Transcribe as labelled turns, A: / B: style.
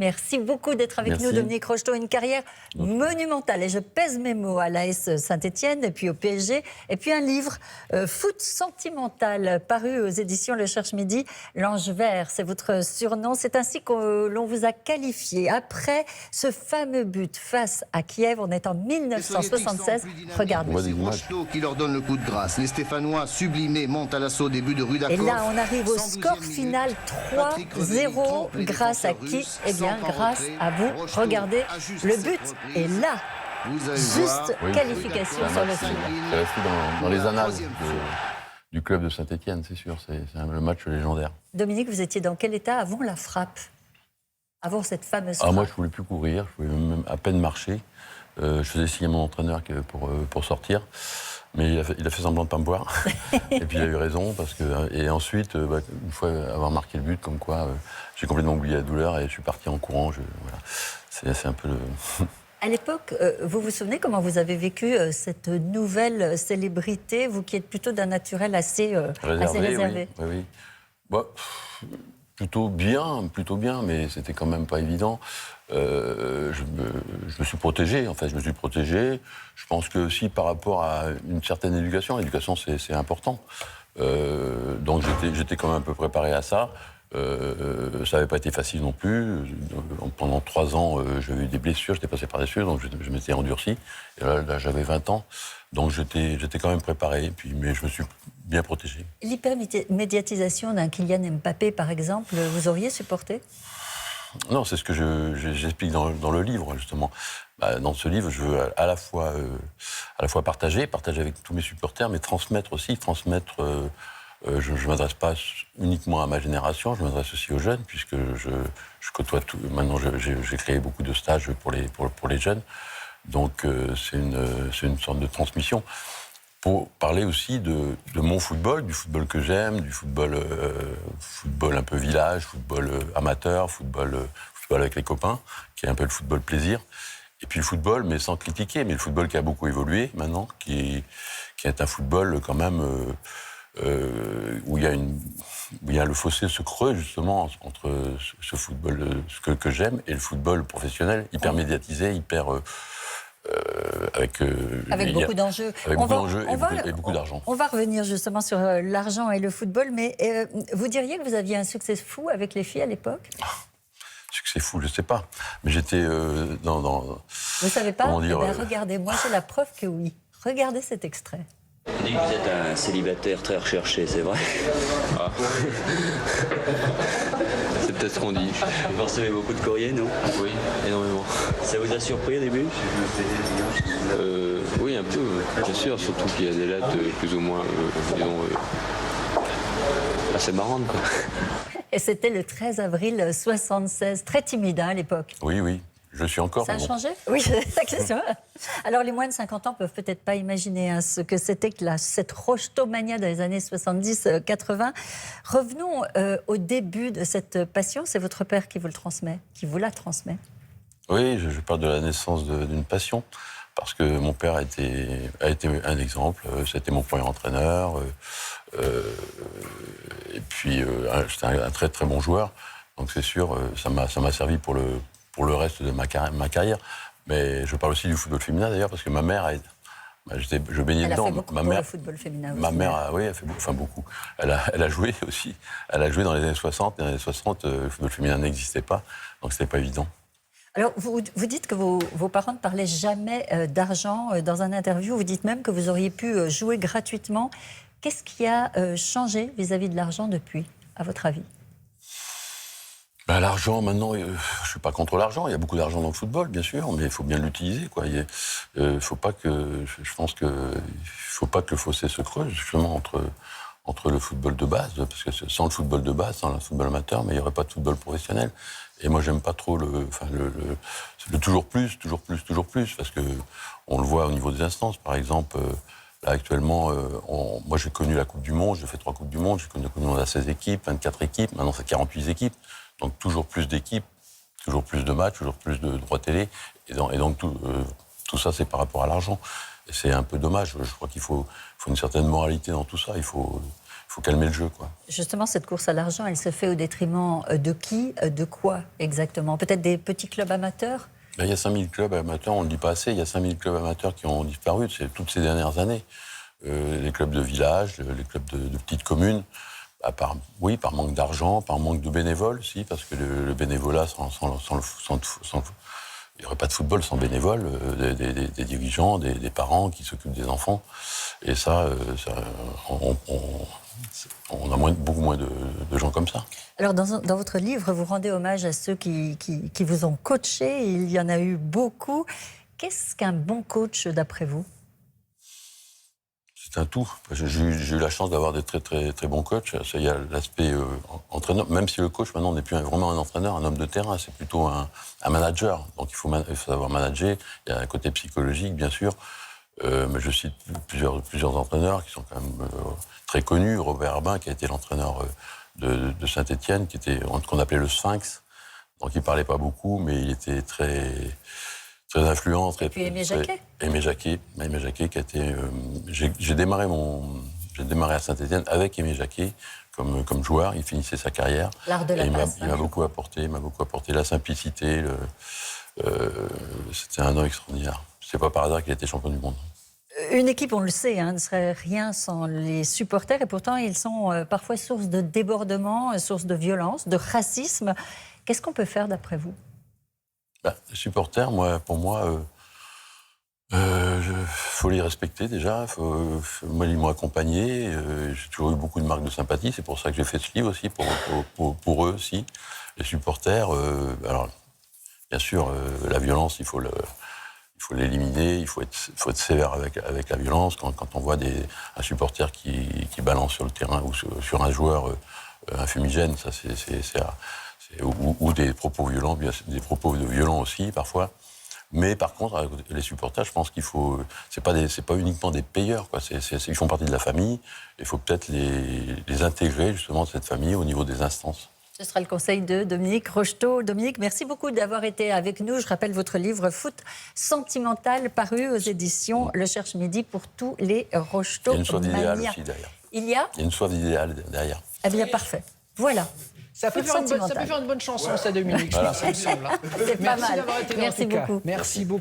A: Merci beaucoup d'être avec nous, Dominique Rocheteau. Une carrière monumentale. Et je pèse mes mots à l'AS Saint-Etienne, et puis au PSG. Et puis un livre, Foot sentimental, paru aux éditions Le Cherche Midi. L'Ange Vert, c'est votre surnom. C'est ainsi que l'on vous a qualifié. Après ce fameux but face à Kiev, on est en 1976. Regardez.
B: C'est Rocheteau qui leur donne le coup de grâce. Les Stéphanois, sublimés, montent à l'assaut des buts de Rudakov.
A: Et là, on arrive au score final 3-0. Grâce à qui? Eh bien, grâce à vous. Regardez, le but est là. Juste qualification sur le fil.
C: C'est resté dans les annales du club de Saint-Etienne, c'est sûr. C'est le match légendaire.
A: Dominique, vous étiez dans quel état avant la frappe? Avant cette fameuse frappe?
C: Moi, je ne pouvais plus courir, je pouvais même à peine marcher. Je faisais signer mon entraîneur pour sortir. Mais il a fait semblant de ne pas me voir. Et puis il a eu raison. Et ensuite, une fois avoir marqué le but, comme quoi j'ai complètement oublié la douleur et je suis parti en courant. Voilà. C'est un peu le...
A: À l'époque, vous vous souvenez comment vous avez vécu cette nouvelle célébrité, vous qui êtes plutôt d'un naturel assez réservé.
C: Oui. Bah, plutôt bien, mais c'était quand même pas évident. Je me suis protégé, Je pense que aussi par rapport à une certaine éducation, l'éducation c'est important. Donc j'étais quand même un peu préparé à ça. Ça n'avait pas été facile non plus. Pendant 3 ans, j'avais eu des blessures, j'étais passé par des blessures, donc je m'étais endurci. Et là j'avais 20 ans, donc j'étais quand même préparé, mais je me suis bien protégé.
A: L'hypermédiatisation d'un Kylian Mbappé, par exemple, vous auriez supporté ?
C: Non, c'est ce que j'explique dans le livre, justement. Dans ce livre, je veux à la fois partager avec tous mes supporters, mais transmettre aussi. Je ne m'adresse pas uniquement à ma génération, je m'adresse aussi aux jeunes, puisque je côtoie tout. Maintenant, j'ai créé beaucoup de stages pour les jeunes. Donc, c'est une sorte de transmission. Pour parler aussi de mon football, du football que j'aime, du football un peu village, football amateur, football avec les copains, qui est un peu le football plaisir. Et puis le football, mais sans critiquer, mais le football qui a beaucoup évolué maintenant, qui est un football quand même où il y a le fossé se creuse justement entre ce football que j'aime et le football professionnel, hyper médiatisé, hyper... avec
A: beaucoup d'enjeux.
C: Et beaucoup d'argent.
A: On va revenir justement sur l'argent et le football, mais vous diriez que vous aviez un succès fou avec les filles à l'époque ?
C: Succès fou, je ne sais pas. Mais j'étais dans...
A: Vous ne savez pas ? Regardez, moi j'ai la preuve que oui. Regardez cet extrait.
D: On dit que vous êtes un célibataire très recherché, c'est vrai ?
E: C'est peut-être ce qu'on dit.
D: Vous recevez beaucoup de courriers, non ?
E: Oui, énormément.
D: Ça vous a surpris au début ?
E: Oui, un peu, bien sûr, surtout qu'il y a des lettres plus ou moins, assez marrantes, quoi.
A: Et c'était le 13 avril 76, très timide à l'époque.
C: Oui, je suis encore.
A: Ça a changé ? Oui, c'est la question. Alors les moins de 50 ans peuvent peut-être pas imaginer ce que c'était que cette Rochetomania dans les années 70-80. Revenons au début de cette passion. C'est votre père qui vous la transmet.
C: Oui, je parle de la naissance d'une passion. Parce que mon père a été un exemple. C'était mon premier entraîneur. Et puis, c'était un très très bon joueur. Donc c'est sûr, ça m'a servi pour le reste de ma carrière. Mais je parle aussi du football féminin d'ailleurs, parce que ma mère, je baignais dedans.
A: Elle a fait beaucoup pour le football féminin aussi.
C: Ma mère, oui, elle a fait beaucoup. Elle a joué aussi. Elle a joué dans les années 60. Dans les années 60, le football féminin n'existait pas. Donc c'était pas évident.
A: Alors, vous dites que vos parents ne parlaient jamais d'argent. Dans un interview, vous dites même que vous auriez pu jouer gratuitement. Qu'est-ce qui a changé vis-à-vis de l'argent depuis, à votre avis ?
C: L'argent, maintenant, je ne suis pas contre l'argent. Il y a beaucoup d'argent dans le football, bien sûr, mais il faut bien l'utiliser, quoi. Je pense qu'il ne faut pas que le fossé se creuse, justement, entre le football de base, parce que sans le football de base, sans le football amateur, mais il n'y aurait pas de football professionnel. Et moi, j'aime pas trop le toujours plus, parce que on le voit au niveau des instances. Par exemple, là, actuellement, moi, j'ai connu la Coupe du Monde, j'ai fait 3 Coupes du Monde, j'ai connu la Coupe du Monde à 16 équipes, 24 équipes, maintenant c'est 48 équipes. Donc, toujours plus d'équipes, toujours plus de matchs, toujours plus de droits télé. Et donc, tout ça, c'est par rapport à l'argent. Et c'est un peu dommage. Je crois qu'il faut une certaine moralité dans tout ça. Il faut faut calmer le jeu, quoi.
A: Justement, cette course à l'argent, elle se fait au détriment de qui, de quoi exactement? Peut-être des petits clubs amateurs?
C: Il y a 5000 clubs amateurs, on ne le dit pas assez, il y a 5000 clubs amateurs qui ont disparu toutes ces dernières années. Les clubs de village, les clubs de petites communes, par manque d'argent, par manque de bénévoles aussi, parce que le bénévolat, il n'y aurait pas de football sans bénévoles, des dirigeants, des parents qui s'occupent des enfants. Et ça, on a beaucoup moins de gens comme ça.
A: Alors, dans votre livre, vous rendez hommage à ceux qui vous ont coaché. Il y en a eu beaucoup. Qu'est-ce qu'un bon coach, d'après vous?
C: C'est un tout. J'ai eu la chance d'avoir des très, très, très bons coachs. Il y a l'aspect entraîneur, même si le coach, maintenant, n'est plus vraiment un entraîneur, un homme de terrain, c'est plutôt un manager. Donc, il faut savoir manager. Il y a un côté psychologique, bien sûr. Mais je cite plusieurs entraîneurs qui sont quand même très connus. Robert Herbin, qui a été l'entraîneur de Saint-Étienne, qu'on appelait le Sphinx. Donc, il ne parlait pas beaucoup, mais il était très influent.
A: Et puis Aimé Jacquet.
C: Aimé Jacquet, qui a été... J'ai démarré à Saint-Étienne avec Aimé Jacquet comme joueur. Il finissait sa carrière.
A: L'art de la passe.
C: Il m'a beaucoup apporté. La simplicité. C'était un homme extraordinaire. C'est pas par hasard qu'il a été champion du monde.
A: Une équipe, on le sait, ne serait rien sans les supporters. Et pourtant, ils sont parfois source de débordement, source de violence, de racisme. Qu'est-ce qu'on peut faire d'après vous?
C: Les supporters, pour moi, faut les respecter déjà. Moi, ils m'ont accompagné. J'ai toujours eu beaucoup de marques de sympathie. C'est pour ça que j'ai fait ce livre aussi, pour eux aussi. Les supporters, alors, bien sûr, la violence, il faut l'éliminer. Il faut être sévère avec la violence. Quand on voit un supporter qui balance sur le terrain ou sur un joueur un fumigène, ça ou des propos violents, des propos violents aussi parfois. Mais par contre, les supporters, je pense qu'il faut, c'est pas uniquement des payeurs, quoi. Ils font partie de la famille. Il faut peut-être les intégrer justement cette famille au niveau des instances.
A: Ce sera le conseil de Dominique Rocheteau. Dominique, merci beaucoup d'avoir été avec nous. Je rappelle votre livre Foot sentimental, paru aux éditions Le Cherche Midi pour tous les Rocheteau.
C: Il y a une soif d'idéal aussi derrière.
A: Il y a
C: une soif d'idéal derrière.
A: Eh bien, parfait. Voilà.
F: Ça peut faire une bonne chanson, ça, Dominique,
C: Voilà.
F: ça me semble.
A: C'est pas mal.
F: Merci d'avoir été là, en tout cas. Merci beaucoup.